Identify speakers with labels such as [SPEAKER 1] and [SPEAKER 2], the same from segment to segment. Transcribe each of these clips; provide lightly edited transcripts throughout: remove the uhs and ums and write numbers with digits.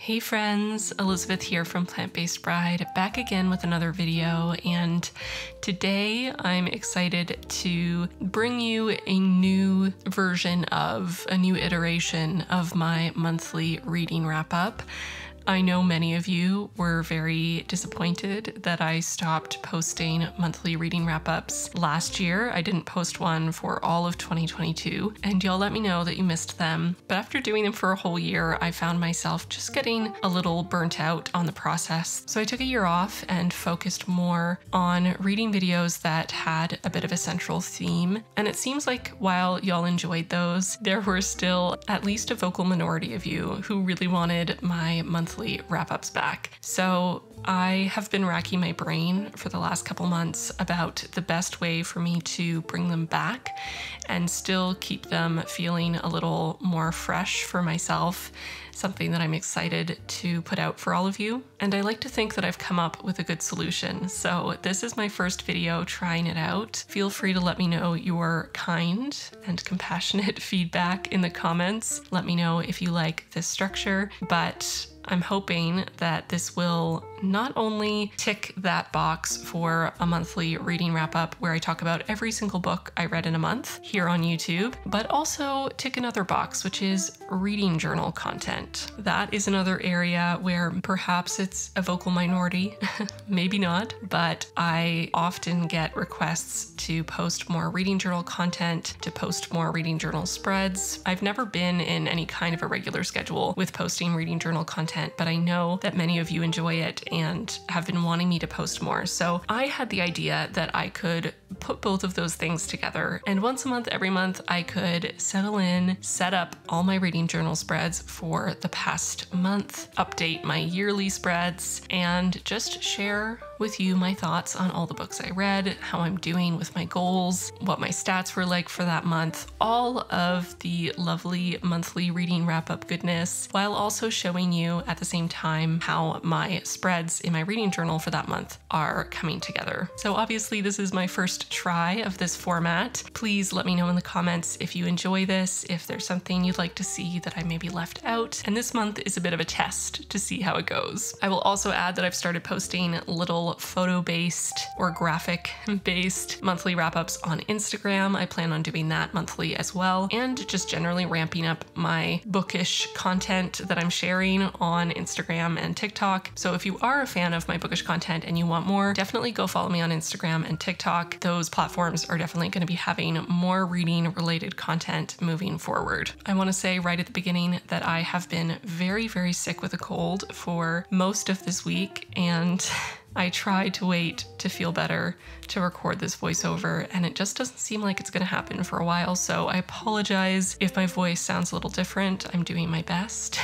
[SPEAKER 1] Hey friends, Elizabeth here from Plant-Based Bride, back again with another video, and today I'm excited to bring you a new version of, a new iteration of my monthly reading wrap-up. I know many of you were very disappointed that I stopped posting monthly reading wrap-ups last year. I didn't post one for all of 2022, and y'all let me know that you missed them. But after doing them for a whole year, I found myself just getting a little burnt out on the process. So I took a year off and focused more on reading videos that had a bit of a central theme. And it seems like while y'all enjoyed those, there were still at least a vocal minority of you who really wanted my monthly wrap-ups back. So I have been racking my brain for the last couple months about the best way for me to bring them back and still keep them feeling a little more fresh for myself, something that I'm excited to put out for all of you. And I like to think that I've come up with a good solution. So this is my first video trying it out. Feel free to let me know your kind and compassionate feedback in the comments. Let me know if you like this structure, but I'm hoping that this will not only tick that box for a monthly reading wrap-up where I talk about every single book I read in a month here on YouTube, but also tick another box, which is reading journal content. That is another area where perhaps it's a vocal minority, maybe not, but I often get requests to post more reading journal content, to post more reading journal spreads. I've never been in any kind of a regular schedule with posting reading journal content, but I know that many of you enjoy it and have been wanting me to post more. So I had the idea that I could put both of those things together, and once a month, every month, I could settle in, set up all my reading journal spreads for the past month, update my yearly spreads, and just share with you my thoughts on all the books I read, how I'm doing with my goals, what my stats were like for that month, all of the lovely monthly reading wrap-up goodness, while also showing you at the same time how my spreads in my reading journal for that month are coming together. So obviously this is my first try of this format. Please let me know in the comments if you enjoy this, if there's something you'd like to see that I maybe left out. And this month is a bit of a test to see how it goes. I will also add that I've started posting little photo-based or graphic-based monthly wrap-ups on Instagram. I plan on doing that monthly as well, and just generally ramping up my bookish content that I'm sharing on Instagram and TikTok. So if you are a fan of my bookish content and you want more, definitely go follow me on Instagram and TikTok. Those platforms are definitely going to be having more reading related content moving forward. I want to say right at the beginning that I have been very, very sick with a cold for most of this week, and I tried to wait to feel better to record this voiceover, and it just doesn't seem like it's gonna happen for a while, so I apologize if my voice sounds a little different. I'm doing my best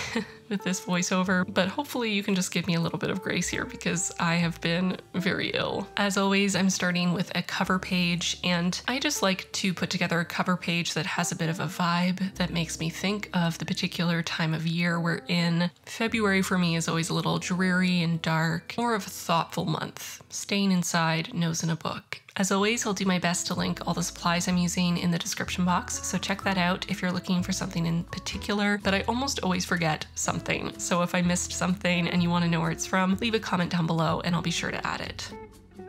[SPEAKER 1] with this voiceover, but hopefully you can just give me a little bit of grace here because I have been very ill. As always, I'm starting with a cover page, and I just like to put together a cover page that has a bit of a vibe that makes me think of the particular time of year we're in. February for me is always a little dreary and dark, more of a thoughtful month, staying inside, nose in a book. As always, I'll do my best to link all the supplies I'm using in the description box, so check that out if you're looking for something in particular, but I almost always forget something. So if I missed something and you want to know where it's from, leave a comment down below and I'll be sure to add it.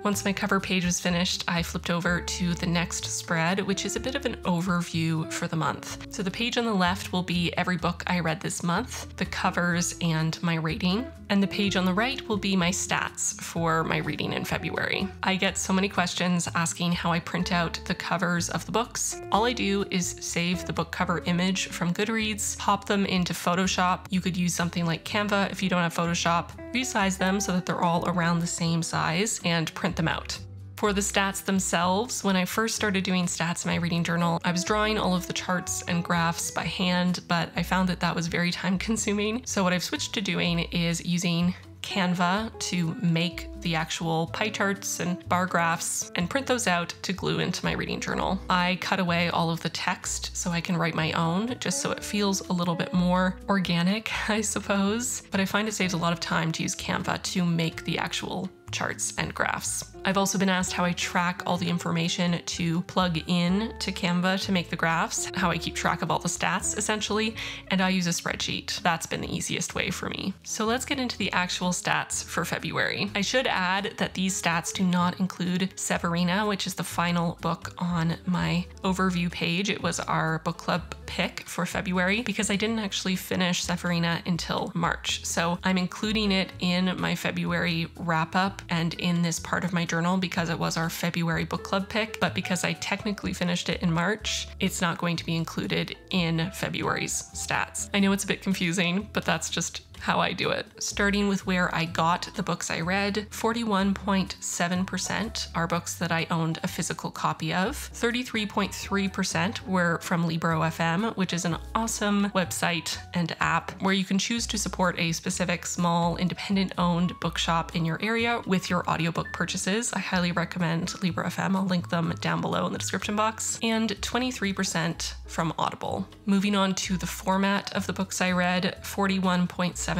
[SPEAKER 1] Once my cover page was finished, I flipped over to the next spread, which is a bit of an overview for the month. So the page on the left will be every book I read this month, the covers, and my rating. And the page on the right will be my stats for my reading in February. I get so many questions asking how I print out the covers of the books. All I do is save the book cover image from Goodreads, pop them into Photoshop. You could use something like Canva if you don't have Photoshop, resize them so that they're all around the same size, and print them out. For the stats themselves, when I first started doing stats in my reading journal, I was drawing all of the charts and graphs by hand, but I found that that was very time consuming. So what I've switched to doing is using Canva to make the actual pie charts and bar graphs and print those out to glue into my reading journal. I cut away all of the text so I can write my own, just so it feels a little bit more organic, I suppose. But I find it saves a lot of time to use Canva to make the actual charts and graphs. I've also been asked how I track all the information to plug in to Canva to make the graphs, how I keep track of all the stats essentially, and I use a spreadsheet. That's been the easiest way for me. So let's get into the actual stats for February. I should add that these stats do not include Severina, which is the final book on my overview page. It was our book club pick for February because I didn't actually finish Severina until March. So I'm including it in my February wrap up and in this part of my journal because it was our February book club pick, but because I technically finished it in March, it's not going to be included in February's stats. I know it's a bit confusing, but that's just how I do it. Starting with where I got the books I read, 41.7% are books that I owned a physical copy of. 33.3% were from Libro FM, which is an awesome website and app where you can choose to support a specific small independent-owned bookshop in your area with your audiobook purchases. I highly recommend Libro FM. I'll link them down below in the description box. And 23% from Audible. Moving on to the format of the books I read, 41.7%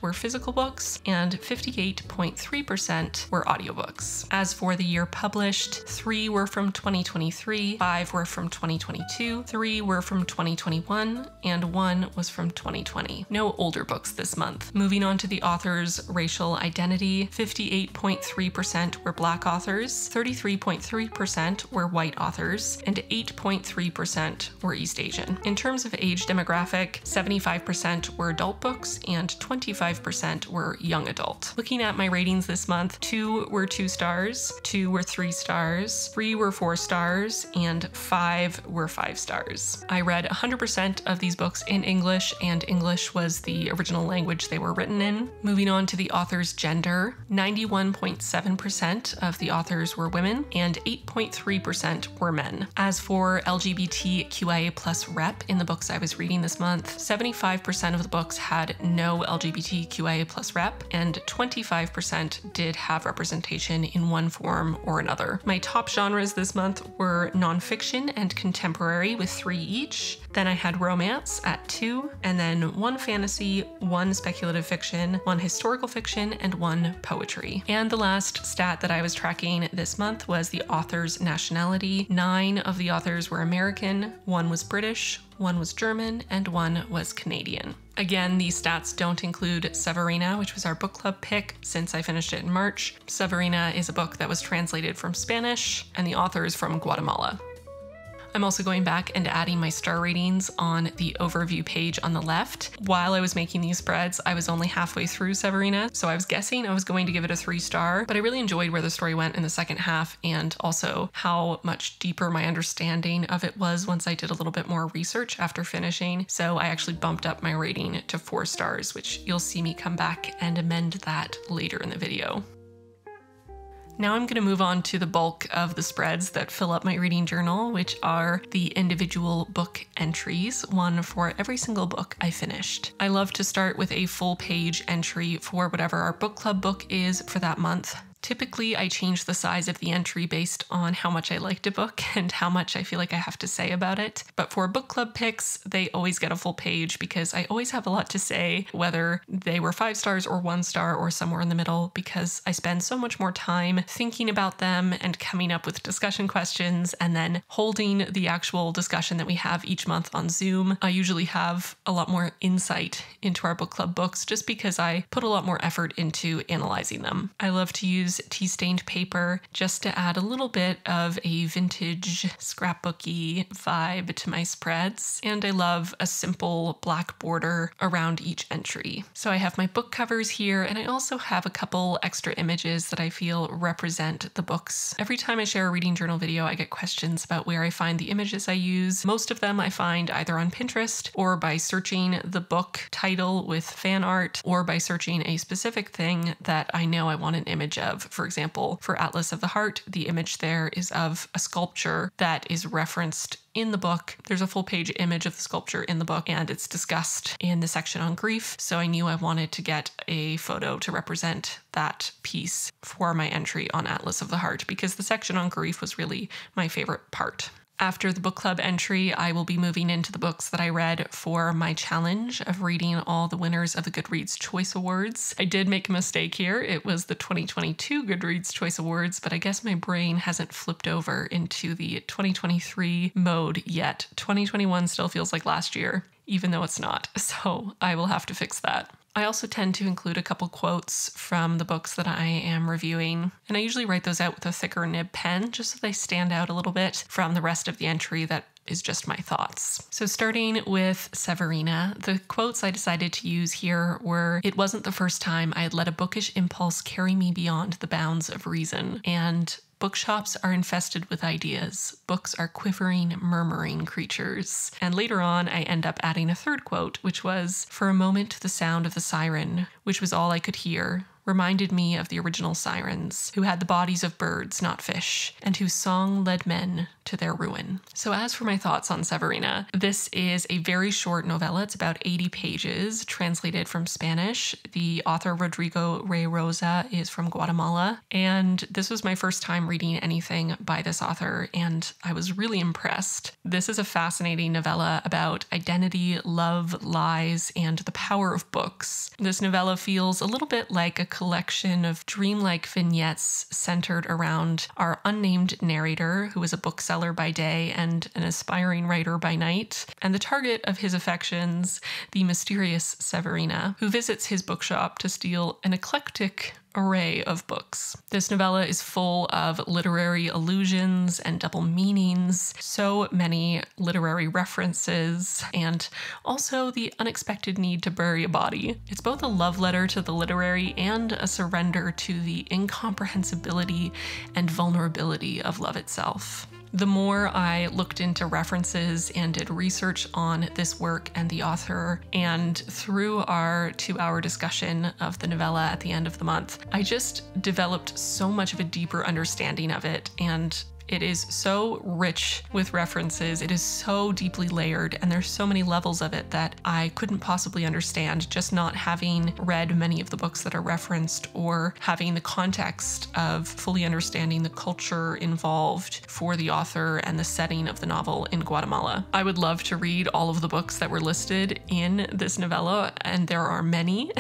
[SPEAKER 1] were physical books and 58.3% were audiobooks. As for the year published, 3 were from 2023, 5 were from 2022, 3 were from 2021, and 1 was from 2020. No older books this month. Moving on to the author's racial identity, 58.3% were Black authors, 33.3% were white authors, and 8.3% were East Asian. In terms of age demographic, 75% were adult books and 25% were young adult. Looking at my ratings this month, 2 were 2 stars, 2 were 3 stars, 3 were 4 stars, and 5 were 5 stars. I read 100% of these books in English, and English was the original language they were written in. Moving on to the author's gender, 91.7% of the authors were women, and 8.3% were men. As for LGBTQIA+ rep in the books I was reading this month, 75% of the books had no LGBTQIA+ rep, and 25% did have representation in one form or another. My top genres this month were nonfiction and contemporary with 3 each. Then I had romance at 2, and then 1 fantasy, 1 speculative fiction, 1 historical fiction, and 1 poetry. And the last stat that I was tracking this month was the author's nationality. 9 of the authors were American, 1 was British, 1 was German, and 1 was Canadian. Again, these stats don't include Severina, which was our book club pick since I finished it in March. Severina is a book that was translated from Spanish, and the author is from Guatemala. I'm also going back and adding my star ratings on the overview page on the left. While I was making these spreads, I was only halfway through Severina, so I was guessing I was going to give it a 3-star, but I really enjoyed where the story went in the second half and also how much deeper my understanding of it was once I did a little bit more research after finishing. So I actually bumped up my rating to 4 stars, which you'll see me come back and amend that later in the video. Now I'm going to move on to the bulk of the spreads that fill up my reading journal, which are the individual book entries, one for every single book I finished. I love to start with a full page entry for whatever our book club book is for that month. Typically, I change the size of the entry based on how much I liked a book and how much I feel like I have to say about it. But for book club picks, they always get a full page because I always have a lot to say, whether they were 5 stars or 1 star or somewhere in the middle, because I spend so much more time thinking about them and coming up with discussion questions and then holding the actual discussion that we have each month on Zoom. I usually have a lot more insight into our book club books just because I put a lot more effort into analyzing them. I love to use tea-stained paper just to add a little bit of a vintage scrapbooky vibe to my spreads, and I love a simple black border around each entry. So I have my book covers here, and I also have a couple extra images that I feel represent the books. Every time I share a reading journal video, I get questions about where I find the images I use. Most of them I find either on Pinterest or by searching the book title with fan art or by searching a specific thing that I know I want an image of. For example, for Atlas of the Heart, the image there is of a sculpture that is referenced in the book. There's a full page image of the sculpture in the book, and it's discussed in the section on grief. So I knew I wanted to get a photo to represent that piece for my entry on Atlas of the Heart because the section on grief was really my favorite part. After the book club entry, I will be moving into the books that I read for my challenge of reading all the winners of the Goodreads Choice Awards. I did make a mistake here. It was the 2022 Goodreads Choice Awards, but I guess my brain hasn't flipped over into the 2023 mode yet. 2021 still feels like last year, even though it's not. So I will have to fix that. I also tend to include a couple quotes from the books that I am reviewing, and I usually write those out with a thicker nib pen just so they stand out a little bit from the rest of the entry that is just my thoughts. So starting with Severina, the quotes I decided to use here were, "It wasn't the first time I had let a bookish impulse carry me beyond the bounds of reason," and "Bookshops are infested with ideas. Books are quivering, murmuring creatures." And later on, I end up adding a third quote, which was, "For a moment, the sound of the siren, which was all I could hear, reminded me of the original sirens, who had the bodies of birds, not fish, and whose song led men to their ruin." So as for my thoughts on Severina, this is a very short novella. It's about 80 pages, translated from Spanish. The author, Rodrigo Rosa, is from Guatemala, and this was my first time reading anything by this author, and I was really impressed. This is a fascinating novella about identity, love, lies, and the power of books. This novella feels a little bit like a collection of dreamlike vignettes centered around our unnamed narrator, who is a bookseller by day and an aspiring writer by night, and the target of his affections, the mysterious Severina, who visits his bookshop to steal an eclectic array of books. This novella is full of literary allusions and double meanings, so many literary references, and also the unexpected need to bury a body. It's both a love letter to the literary and a surrender to the incomprehensibility and vulnerability of love itself. The more I looked into references and did research on this work and the author, and through our 2-hour discussion of the novella at the end of the month, I just developed so much of a deeper understanding of it, and it is so rich with references, it is so deeply layered, and there's so many levels of it that I couldn't possibly understand just not having read many of the books that are referenced or having the context of fully understanding the culture involved for the author and the setting of the novel in Guatemala. I would love to read all of the books that were listed in this novella, and there are many.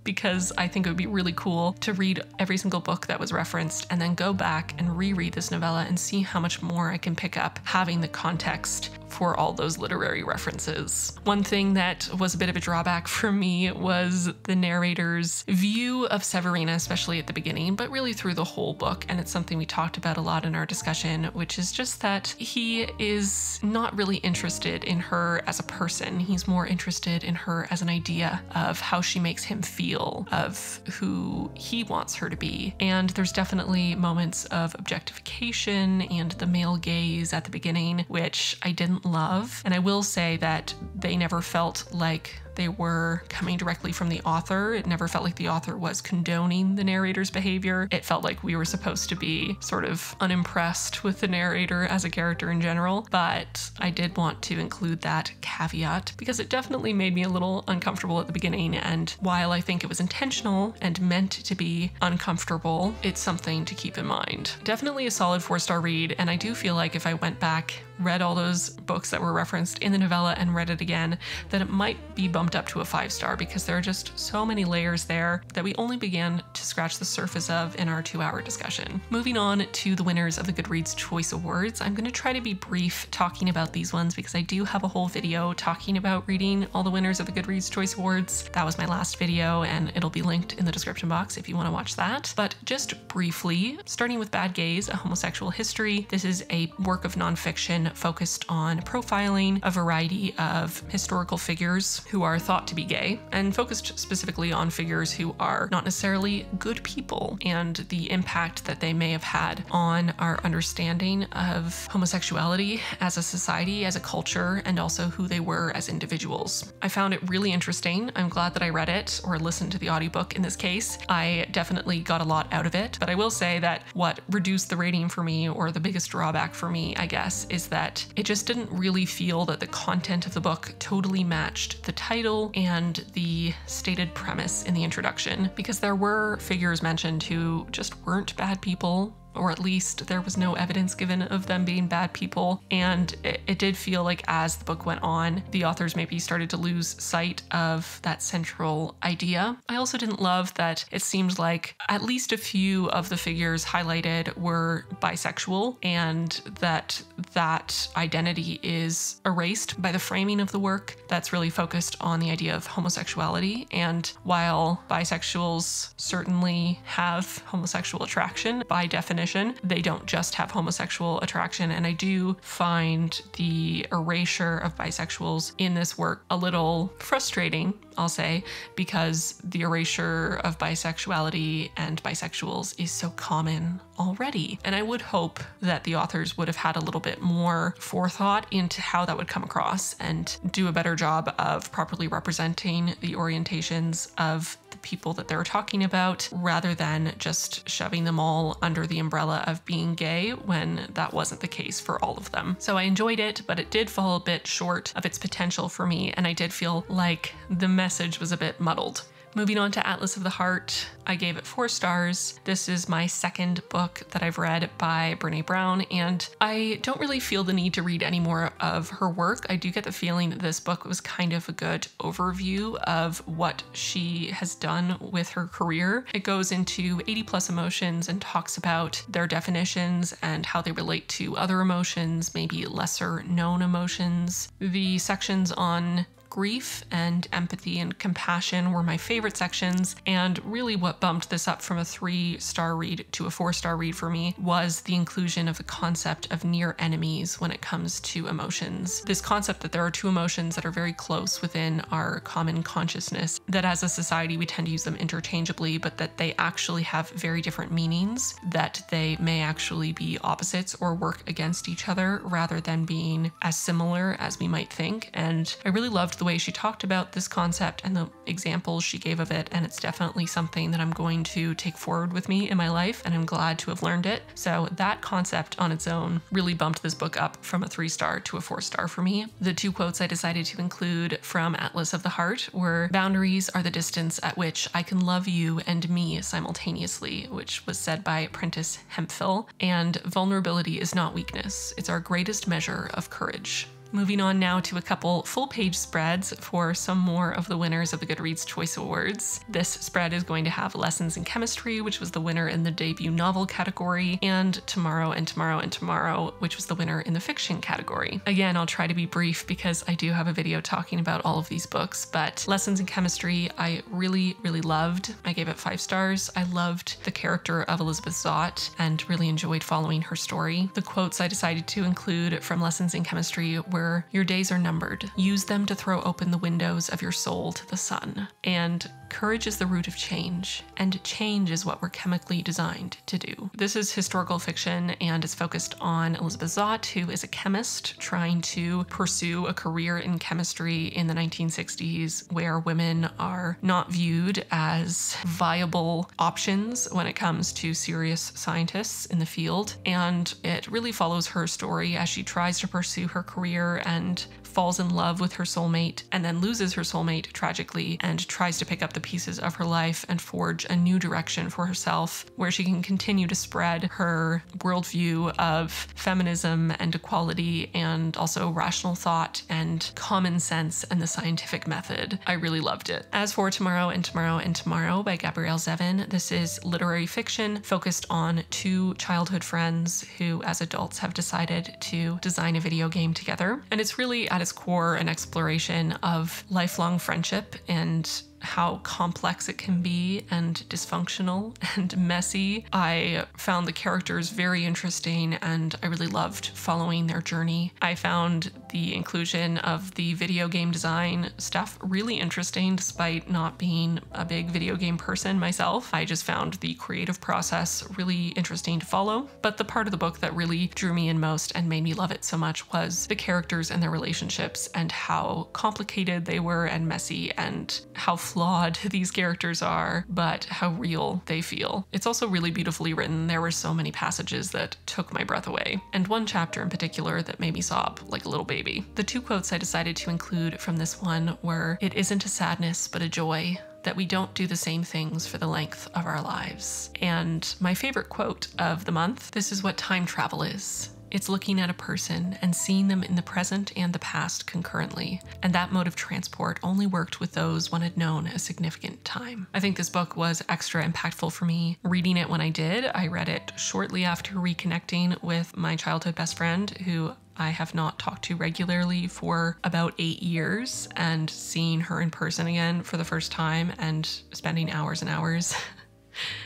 [SPEAKER 1] Because I think it would be really cool to read every single book that was referenced and then go back and reread this novella and see how much more I can pick up having the context for all those literary references. One thing that was a bit of a drawback for me was the narrator's view of Severina, especially at the beginning, but really through the whole book, and it's something we talked about a lot in our discussion, which is just that he is not really interested in her as a person. He's more interested in her as an idea of how she makes him feel, of who he wants her to be. And there's definitely moments of objectification and the male gaze at the beginning, which I didn't love. And I will say that they never felt like they were coming directly from the author. It never felt like the author was condoning the narrator's behavior. It felt like we were supposed to be sort of unimpressed with the narrator as a character in general, but I did want to include that caveat because it definitely made me a little uncomfortable at the beginning, and while I think it was intentional and meant to be uncomfortable, it's something to keep in mind. Definitely a solid 4-star read, and I do feel like if I went back, read all those books that were referenced in the novella and read it again, that it might be bumped up to a 5-star because there are just so many layers there that we only began to scratch the surface of in our 2-hour discussion. Moving on to the winners of the Goodreads Choice Awards, I'm going to try to be brief talking about these ones because I do have a whole video talking about reading all the winners of the Goodreads Choice Awards. That was my last video and it'll be linked in the description box if you want to watch that. But just briefly, starting with Bad Gaze, A Homosexual History. This is a work of nonfiction focused on profiling a variety of historical figures who are thought to be gay, and focused specifically on figures who are not necessarily good people and the impact that they may have had on our understanding of homosexuality as a society, as a culture, and also who they were as individuals. I found it really interesting. I'm glad that I read it, or listened to the audiobook in this case. I definitely got a lot out of it, but I will say that what reduced the rating for me, or the biggest drawback for me, I guess, is that it just didn't really feel that the content of the book totally matched the title and the stated premise in the introduction, because there were figures mentioned who just weren't bad people. or at least there was no evidence given of them being bad people. And it did feel like as the book went on, the authors maybe started to lose sight of that central idea. I also didn't love that it seemed like at least a few of the figures highlighted were bisexual, and that identity is erased by the framing of the work that's really focused on the idea of homosexuality. And while bisexuals certainly have homosexual attraction, by definition, they don't just have homosexual attraction. And I do find the erasure of bisexuals in this work a little frustrating, I'll say, because the erasure of bisexuality and bisexuals is so common already. And I would hope that the authors would have had a little bit more forethought into how that would come across and do a better job of properly representing the orientations of the people that they were talking about, rather than just shoving them all under the umbrella of being gay when that wasn't the case for all of them. So I enjoyed it, but it did fall a bit short of its potential for me, and I did feel like the message was a bit muddled. Moving on to Atlas of the Heart, I gave it 4 stars. This is my second book that I've read by Brene Brown, and I don't really feel the need to read any more of her work. I do get the feeling that this book was kind of a good overview of what she has done with her career. It goes into 80+ emotions and talks about their definitions and how they relate to other emotions, maybe lesser known emotions. The sections on grief and empathy and compassion were my favorite sections, and really what bumped this up from a 3-star read to a 4-star read for me was the inclusion of the concept of near enemies when it comes to emotions. This concept that there are 2 emotions that are very close within our common consciousness, that as a society we tend to use them interchangeably, but that they actually have very different meanings, that they may actually be opposites or work against each other rather than being as similar as we might think. And I really loved the way she talked about this concept and the examples she gave of it, and it's definitely something that I'm going to take forward with me in my life, and I'm glad to have learned it. So that concept on its own really bumped this book up from a 3-star to a 4-star for me. The 2 quotes I decided to include from Atlas of the Heart were, "Boundaries are the distance at which I can love you and me simultaneously," which was said by Prentice Hemphill, and "Vulnerability is not weakness. It's our greatest measure of courage." Moving on now to a couple full-page spreads for some more of the winners of the Goodreads Choice Awards. This spread is going to have Lessons in Chemistry, which was the winner in the debut novel category, and Tomorrow and Tomorrow and Tomorrow, which was the winner in the fiction category. Again, I'll try to be brief because I do have a video talking about all of these books, but Lessons in Chemistry I really, really loved. I gave it 5 stars. I loved the character of Elizabeth Zott and really enjoyed following her story. The quotes I decided to include from Lessons in Chemistry were, "Your days are numbered. Use them to throw open the windows of your soul to the sun." And "Courage is the root of change, and change is what we're chemically designed to do." This is historical fiction, and it's focused on Elizabeth Zott, who is a chemist trying to pursue a career in chemistry in the 1960s, where women are not viewed as viable options when it comes to serious scientists in the field. And it really follows her story as she tries to pursue her career and falls in love with her soulmate and then loses her soulmate tragically, and tries to pick up the pieces of her life and forge a new direction for herself where she can continue to spread her worldview of feminism and equality and also rational thought and common sense and the scientific method. I really loved it. As for Tomorrow and Tomorrow and Tomorrow by Gabrielle Zevin, this is literary fiction focused on 2 childhood friends who as adults have decided to design a video game together. And it's really at its core an exploration of lifelong friendship and how complex it can be and dysfunctional and messy. I found the characters very interesting and I really loved following their journey. I found the inclusion of the video game design stuff really interesting despite not being a big video game person myself. I just found the creative process really interesting to follow. But the part of the book that really drew me in most and made me love it so much was the characters and their relationships and how complicated they were and messy, and how flawed these characters are, but how real they feel. It's also really beautifully written. There were so many passages that took my breath away, and one chapter in particular that made me sob like a little baby. The 2 quotes I decided to include from this one were, "It isn't a sadness, but a joy." that we don't do the same things for the length of our lives. And my favorite quote of the month, this is what time travel is. It's looking at a person and seeing them in the present and the past concurrently, and that mode of transport only worked with those one had known a significant time. I think this book was extra impactful for me. Reading it when I did, I read it shortly after reconnecting with my childhood best friend, who I have not talked to regularly for about 8 years, and seeing her in person again for the first time and spending hours and hours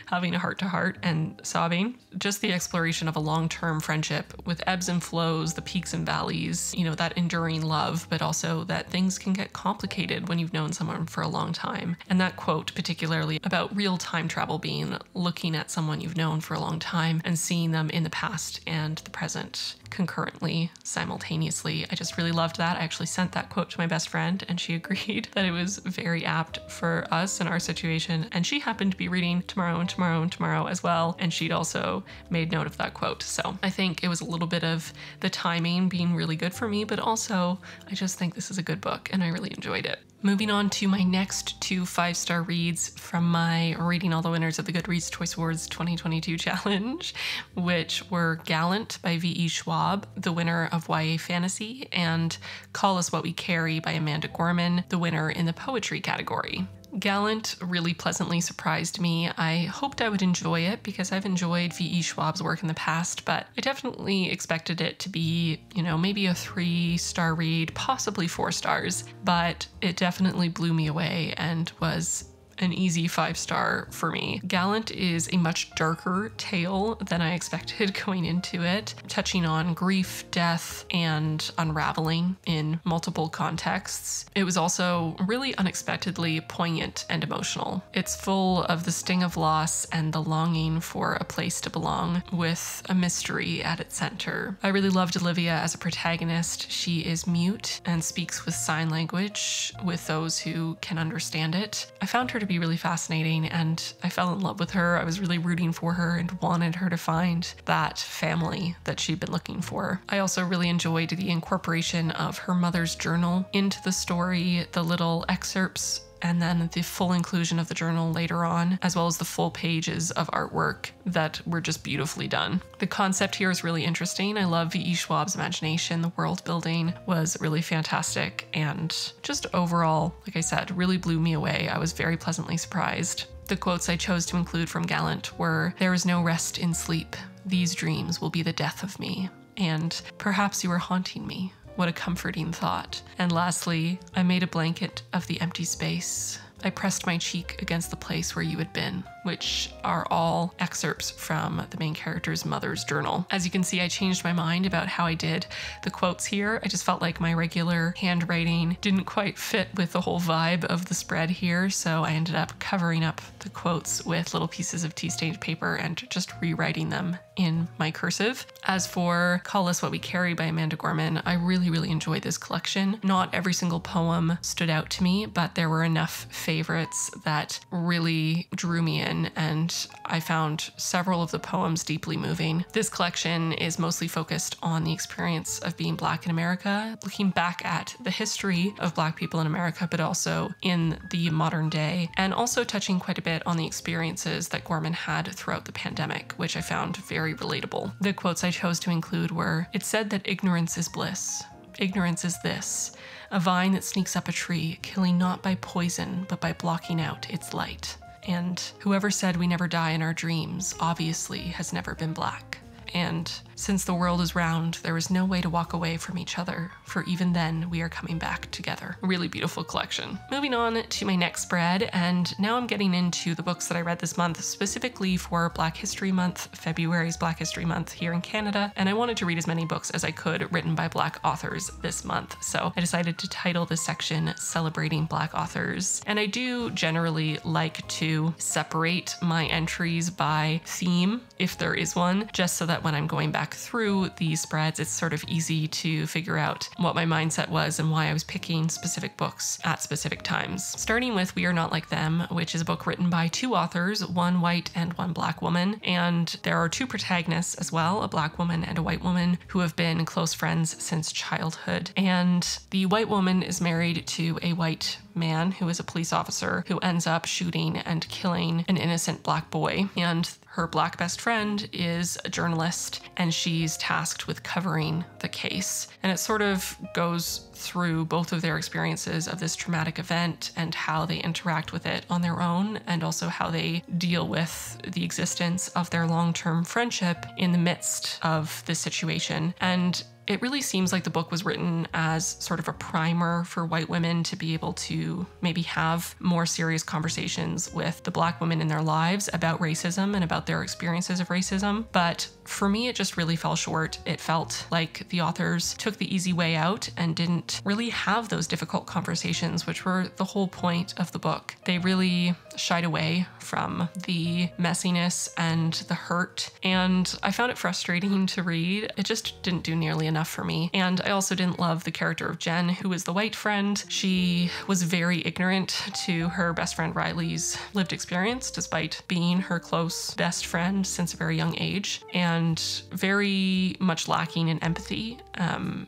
[SPEAKER 1] having a heart-to-heart and sobbing. Just the exploration of a long-term friendship with ebbs and flows, the peaks and valleys, you know, that enduring love, but also that things can get complicated when you've known someone for a long time. And that quote particularly about real time travel being looking at someone you've known for a long time and seeing them in the past and the present concurrently, simultaneously. I just really loved that. I actually sent that quote to my best friend and she agreed that it was very apt for us and our situation. And she happened to be reading Tomorrow and Tomorrow and Tomorrow as well, and she'd also made note of that quote. So I think it was a little bit of the timing being really good for me, but also I just think this is a good book and I really enjoyed it. Moving on to my next 2 5-star reads from my Reading All the Winners of the Goodreads Choice Awards 2022 challenge, which were Gallant by V.E. Schwab, the winner of YA Fantasy, and Call Us What We Carry by Amanda Gorman, the winner in the poetry category. Gallant really pleasantly surprised me. I hoped I would enjoy it because I've enjoyed V.E. Schwab's work in the past, but I definitely expected it to be, you know, maybe a 3-star read, possibly 4 stars, but it definitely blew me away and was an easy 5-star for me. Gallant is a much darker tale than I expected going into it, touching on grief, death, and unraveling in multiple contexts. It was also really unexpectedly poignant and emotional. It's full of the sting of loss and the longing for a place to belong, with a mystery at its center. I really loved Olivia as a protagonist. She is mute and speaks with sign language with those who can understand it. I found her to be really fascinating and I fell in love with her. I was really rooting for her and wanted her to find that family that she'd been looking for. I also really enjoyed the incorporation of her mother's journal into the story, the little excerpts, and then the full inclusion of the journal later on, as well as the full pages of artwork that were just beautifully done. The concept here is really interesting. I love V.E. Schwab's imagination. The world building was really fantastic, and just overall, like I said, really blew me away. I was very pleasantly surprised. The quotes I chose to include from Gallant were, "There is no rest in sleep. These dreams will be the death of me." And "Perhaps you are haunting me. What a comforting thought." And lastly, "I made a blanket of the empty space. I pressed my cheek against the place where you had been," which are all excerpts from the main character's mother's journal. As you can see, I changed my mind about how I did the quotes here. I just felt like my regular handwriting didn't quite fit with the whole vibe of the spread here, so I ended up covering up the quotes with little pieces of tea-stained paper and just rewriting them in my cursive. As for Call Us What We Carry by Amanda Gorman, I really enjoyed this collection. Not every single poem stood out to me, but there were enough favorites that really drew me in, and I found several of the poems deeply moving. This collection is mostly focused on the experience of being Black in America, looking back at the history of Black people in America, but also in the modern day, and also touching quite a bit on the experiences that Gorman had throughout the pandemic, which I found very relatable. The quotes I chose to include were, "It's said that ignorance is bliss. Ignorance is this, a vine that sneaks up a tree, killing not by poison, but by blocking out its light. And whoever said we never die in our dreams obviously has never been Black. And since the world is round, there is no way to walk away from each other, for even then we are coming back together." A really beautiful collection. Moving on to my next spread, and now I'm getting into the books that I read this month, specifically for Black History Month, February's Black History Month here in Canada, and I wanted to read as many books as I could written by Black authors this month, so I decided to title this section Celebrating Black Authors. And I do generally like to separate my entries by theme, if there is one, just so that when I'm going back back through these spreads, it's sort of easy to figure out what my mindset was and why I was picking specific books at specific times. Starting with We Are Not Like Them, which is a book written by two authors, one white and one black woman. And there are two protagonists as well, a black woman and a white woman, who have been close friends since childhood. And the white woman is married to a white man who is a police officer who ends up shooting and killing an innocent black boy. And her black best friend is a journalist, and she's tasked with covering the case. And it sort of goes through both of their experiences of this traumatic event and how they interact with it on their own, and also how they deal with the existence of their long-term friendship in the midst of this situation. And it really seems like the book was written as sort of a primer for white women to be able to maybe have more serious conversations with the black women in their lives about racism and about their experiences of racism. But for me, it just really fell short. It felt like the authors took the easy way out and didn't really have those difficult conversations, which were the whole point of the book. They really shied away from the messiness and the hurt, and I found it frustrating to read. It just didn't do nearly enough for me. And I also didn't love the character of Jen, who was the white friend. She was very ignorant to her best friend Riley's lived experience, despite being her close best friend since a very young age, and very much lacking in empathy,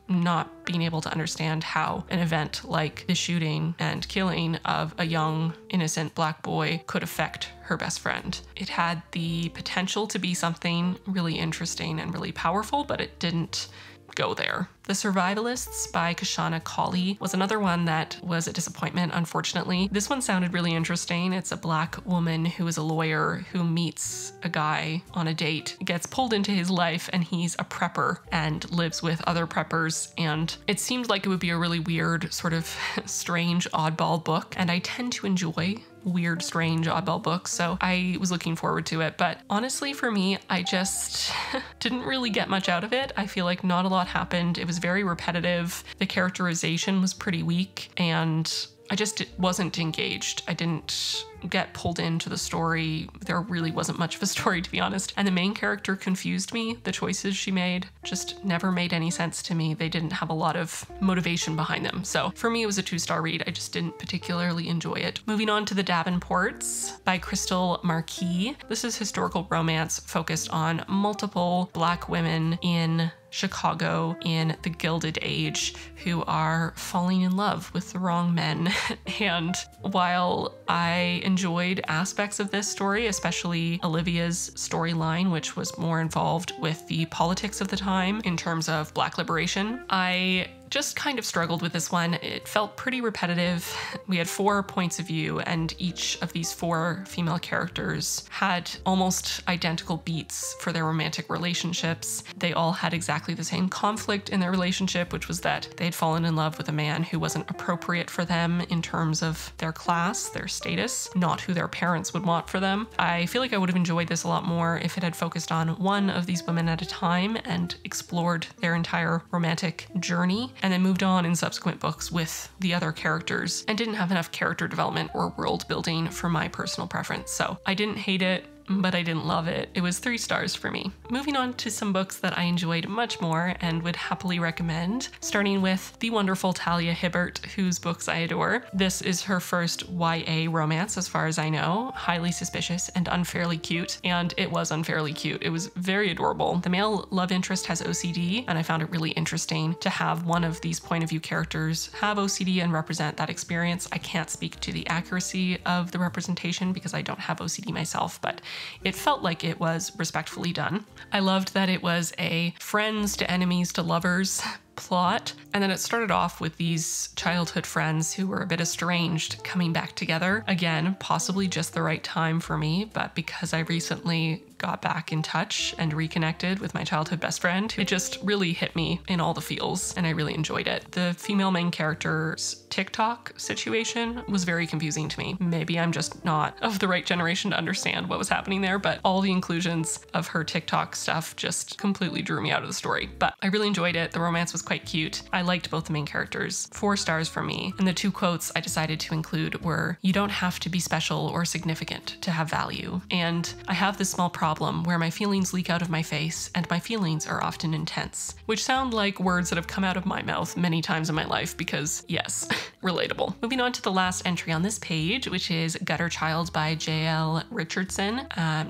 [SPEAKER 1] not being able to understand how an event like the shooting and killing of a young, innocent black boy could affect her best friend. It had the potential to be something really interesting and really powerful, but it didn't go there. The Survivalists by Kashana Cauley was another one that was a disappointment, unfortunately. This one sounded really interesting. It's a black woman who is a lawyer who meets a guy on a date, gets pulled into his life, and he's a prepper and lives with other preppers. And it seemed like it would be a really weird, sort of strange, oddball book. And I tend to enjoy weird, strange, oddball books, so I was looking forward to it. But honestly, for me, I just didn't really get much out of it. I feel like not a lot happened. It was very repetitive. The characterization was pretty weak, and I just wasn't engaged. I didn't get pulled into the story. There really wasn't much of a story, to be honest. And the main character confused me. The choices she made just never made any sense to me. They didn't have a lot of motivation behind them. So for me, it was a 2-star read. I just didn't particularly enjoy it. Moving on to The Davenports by Krystal Marquis. This is historical romance focused on multiple black women in Chicago in the Gilded Age who are falling in love with the wrong men. And while I enjoyed aspects of this story, especially Olivia's storyline, which was more involved with the politics of the time in terms of Black liberation, I just kind of struggled with this one. It felt pretty repetitive. We had 4 points of view, and each of these 4 female characters had almost identical beats for their romantic relationships. They all had exactly the same conflict in their relationship, which was that they had fallen in love with a man who wasn't appropriate for them in terms of their class, their status, not who their parents would want for them. I feel like I would have enjoyed this a lot more if it had focused on one of these women at a time and explored their entire romantic journey, and then moved on in subsequent books with the other characters, and didn't have enough character development or world building for my personal preference. So I didn't hate it, but I didn't love it. It was 3 stars for me. Moving on to some books that I enjoyed much more and would happily recommend, starting with the wonderful Talia Hibbert, whose books I adore. This is her first YA romance, as far as I know, highly suspicious and unfairly cute, and it was unfairly cute. It was very adorable. The male love interest has OCD, and I found it really interesting to have one of these point of view characters have OCD and represent that experience. I can't speak to the accuracy of the representation because I don't have OCD myself, but it felt like it was respectfully done. I loved that it was a friends to enemies to lovers plot, and then it started off with these childhood friends who were a bit estranged coming back together. Again, possibly just the right time for me, but because I recently got back in touch and reconnected with my childhood best friend, it just really hit me in all the feels, and I really enjoyed it. The female main character's TikTok situation was very confusing to me. Maybe I'm just not of the right generation to understand what was happening there, but all the inclusions of her TikTok stuff just completely drew me out of the story. But I really enjoyed it. The romance was quite cute. I liked both the main characters. 4 stars for me. And the 2 quotes I decided to include were, "You don't have to be special or significant to have value." And "I have this small problem where my feelings leak out of my face and my feelings are often intense," which sound like words that have come out of my mouth many times in my life because yes, relatable. Moving on to the last entry on this page, which is Gutter Child by Jael Richardson.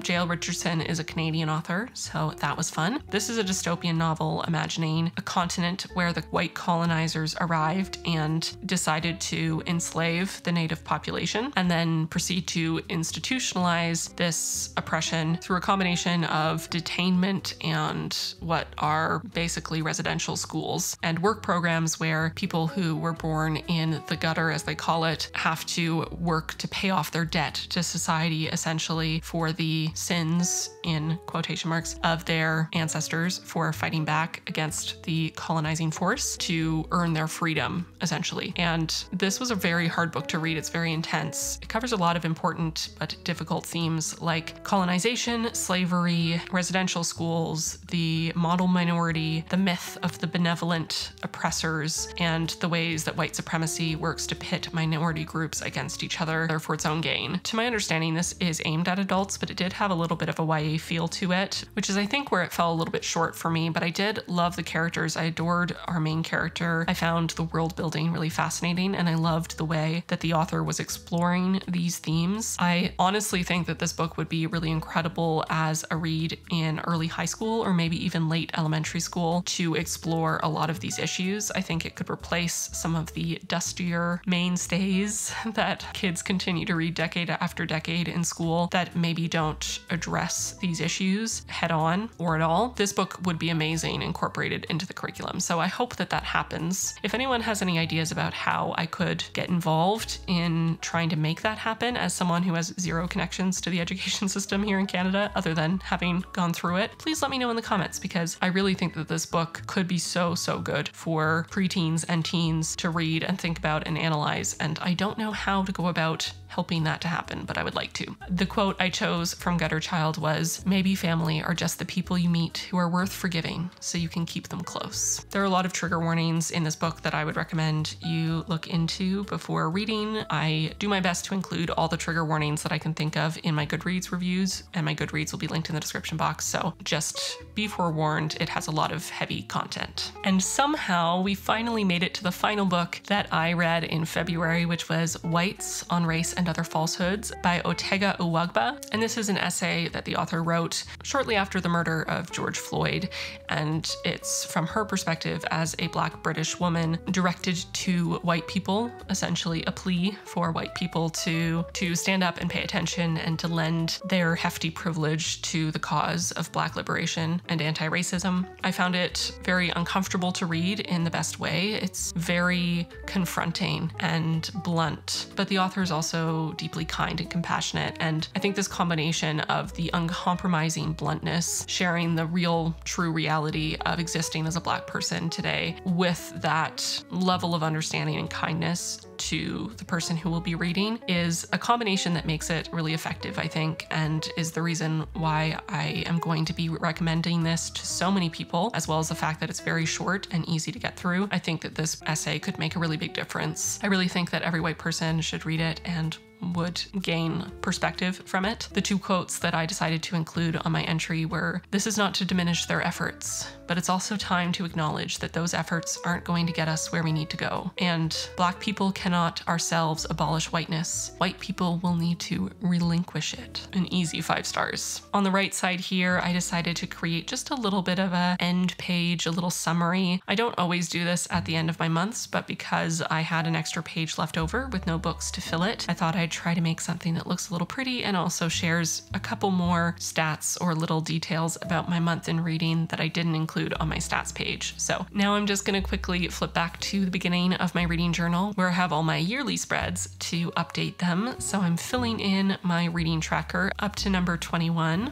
[SPEAKER 1] Jael Richardson is a Canadian author, so that was fun. This is a dystopian novel imagining a continent where the white colonizers arrived and decided to enslave the native population and then proceed to institutionalize this oppression through a combination of detainment and what are basically residential schools and work programs where people who were born in the gutter, as they call it, have to work to pay off their debt to society, essentially, for the sins, in quotation marks, of their ancestors for fighting back against the colonizing force to earn their freedom, essentially. And this was a very hard book to read. It's very intense. It covers a lot of important but difficult themes like colonization, slavery, residential schools, the model minority, the myth of the benevolent oppressors, and the ways that white supremacy works to pit minority groups against each other for its own gain. To my understanding, this is aimed at adults, but it did have a little bit of a YA feel to it, which is I think where it fell a little bit short for me, but I did love the characters. I adored our main character. I found the world building really fascinating, and I loved the way that the author was exploring these themes. I honestly think that this book would be really incredible as a read in early high school or maybe even late elementary school to explore a lot of these issues. I think it could replace some of the dustier mainstays that kids continue to read decade after decade in school that maybe don't address these issues head on or at all. This book would be amazing incorporated into the curriculum, so I hope that that happens. If anyone has any ideas about how I could get involved in trying to make that happen as someone who has zero connections to the education system here in Canada other than having gone through it, please let me know in the comments, because I really think that this book could be so good for preteens and teens to read and think about and analyze, and I don't know how to go about helping that to happen, but I would like to. The quote I chose from Gutter Child was, "Maybe family are just the people you meet who are worth forgiving, so you can keep them close." There are a lot of trigger warnings in this book that I would recommend you look into before reading. I do my best to include all the trigger warnings that I can think of in my Goodreads reviews, and my Goodreads will be linked in the description box, so just be forewarned, it has a lot of heavy content. And somehow we finally made it to the final book that I read in February, which was Whites on Race and Other Falsehoods by Otegha Uwagba. And this is an essay that the author wrote shortly after the murder of George Floyd, and it's from her perspective as a Black British woman, directed to white people, essentially a plea for white people to stand up and pay attention and to lend their hefty privilege to the cause of Black liberation and anti-racism. I found it very uncomfortable to read in the best way. It's very confronting and blunt, but the author is also deeply kind and compassionate, and I think this combination of the uncompromising bluntness, sharing the real, true reality of existing as a Black person today, with that level of understanding and kindness to the person who will be reading, is a combination that makes it really effective, I think, and is the reason why I am going to be recommending this to so many people, as well as the fact that it's very short and easy to get through. I think that this essay could make a really big difference. I really think that every white person should read it and would gain perspective from it. The 2 quotes that I decided to include on my entry were, "This is not to diminish their efforts, but it's also time to acknowledge that those efforts aren't going to get us where we need to go. And Black people cannot ourselves abolish whiteness. White people will need to relinquish it." An easy 5 stars. On the right side here, I decided to create just a little bit of a end page, a little summary. I don't always do this at the end of my months, but because I had an extra page left over with no books to fill it, I thought I'd try to make something that looks a little pretty and also shares a couple more stats or little details about my month in reading that I didn't include on my stats page. So now I'm just going to quickly flip back to the beginning of my reading journal where I have all my yearly spreads to update them. So I'm filling in my reading tracker up to number 21.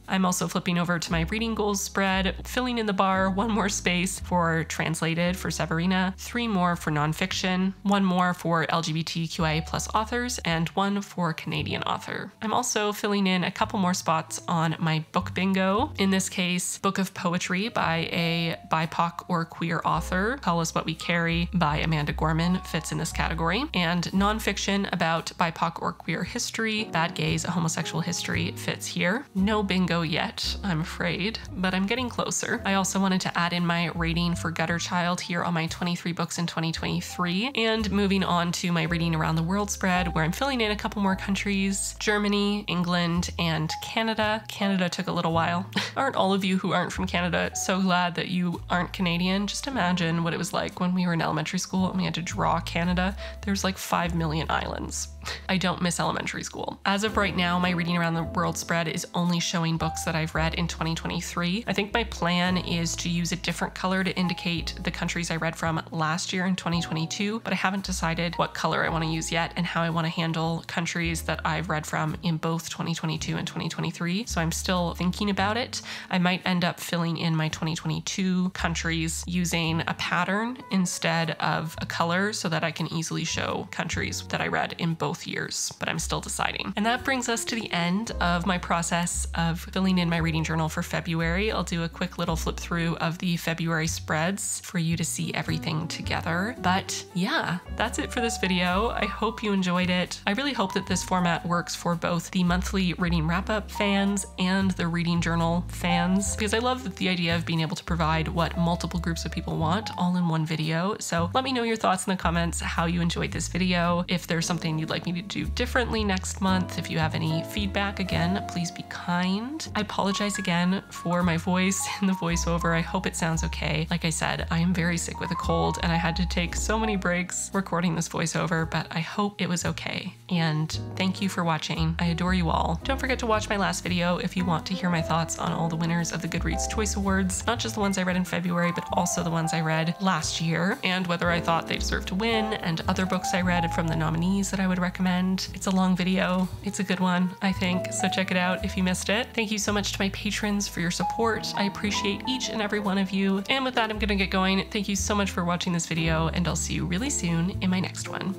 [SPEAKER 1] I'm also flipping over to my reading goals spread, filling in the bar, 1 more space for translated for Severina, 3 more for nonfiction, 1 more for LGBTQIA+ authors, and 1 for Canadian author. I'm also filling in a couple more spots on my book bingo. In this case, Book of Poetry by a BIPOC or queer author, Call Us What We Carry by Amanda Gorman fits in this category, and nonfiction about BIPOC or queer history, Bad Gays, A Homosexual History fits here. No bingo yet, I'm afraid, but I'm getting closer. I also wanted to add in my rating for Gutter Child here on my 23 books in 2023, and moving on to my reading around the world spread, where I'm filling in a couple more countries: Germany, England, and Canada. Canada took a little while. Aren't all of you who aren't from Canada so glad that you aren't Canadian? Just imagine what it was like when we were in elementary school and we had to draw Canada. There's like 5 million islands. I don't miss elementary school. As of right now, my reading around the world spread is only showing books that I've read in 2023. I think my plan is to use a different color to indicate the countries I read from last year in 2022, but I haven't decided what color I want to use yet and how I want to handle countries that I've read from in both 2022 and 2023. So I'm still thinking about it. I might end up filling in my 2022 countries using a pattern instead of a color so that I can easily show countries that I read in both years, but I'm still deciding. And that brings us to the end of my process of filling in my reading journal for February. I'll do a quick little flip through of the February spreads for you to see everything together. But yeah, that's it for this video. I hope you enjoyed it. I really hope that this format works for both the monthly reading wrap-up fans and the reading journal fans, because I love the idea of being able to provide what multiple groups of people want all in one video. So let me know your thoughts in the comments, how you enjoyed this video, if there's something you'd like me to do differently next month. If you have any feedback, again, please be kind. I apologize again for my voice in the voiceover. I hope it sounds okay. Like I said, I am very sick with a cold and I had to take so many breaks recording this voiceover, but I hope it was okay. And thank you for watching. I adore you all. Don't forget to watch my last video if you want to hear my thoughts on all the winners of the Goodreads Choice Awards, not just the ones I read in February, but also the ones I read last year, and whether I thought they deserved to win, and other books I read from the nominees that I would recommend. It's a long video. It's a good one, I think, so check it out if you missed it. Thank you so much to my patrons for your support. I appreciate each and every one of you. And with that, I'm gonna get going. Thank you so much for watching this video, and I'll see you really soon in my next one.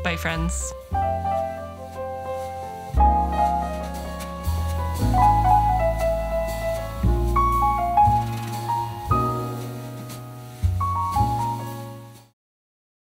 [SPEAKER 1] Bye, friends.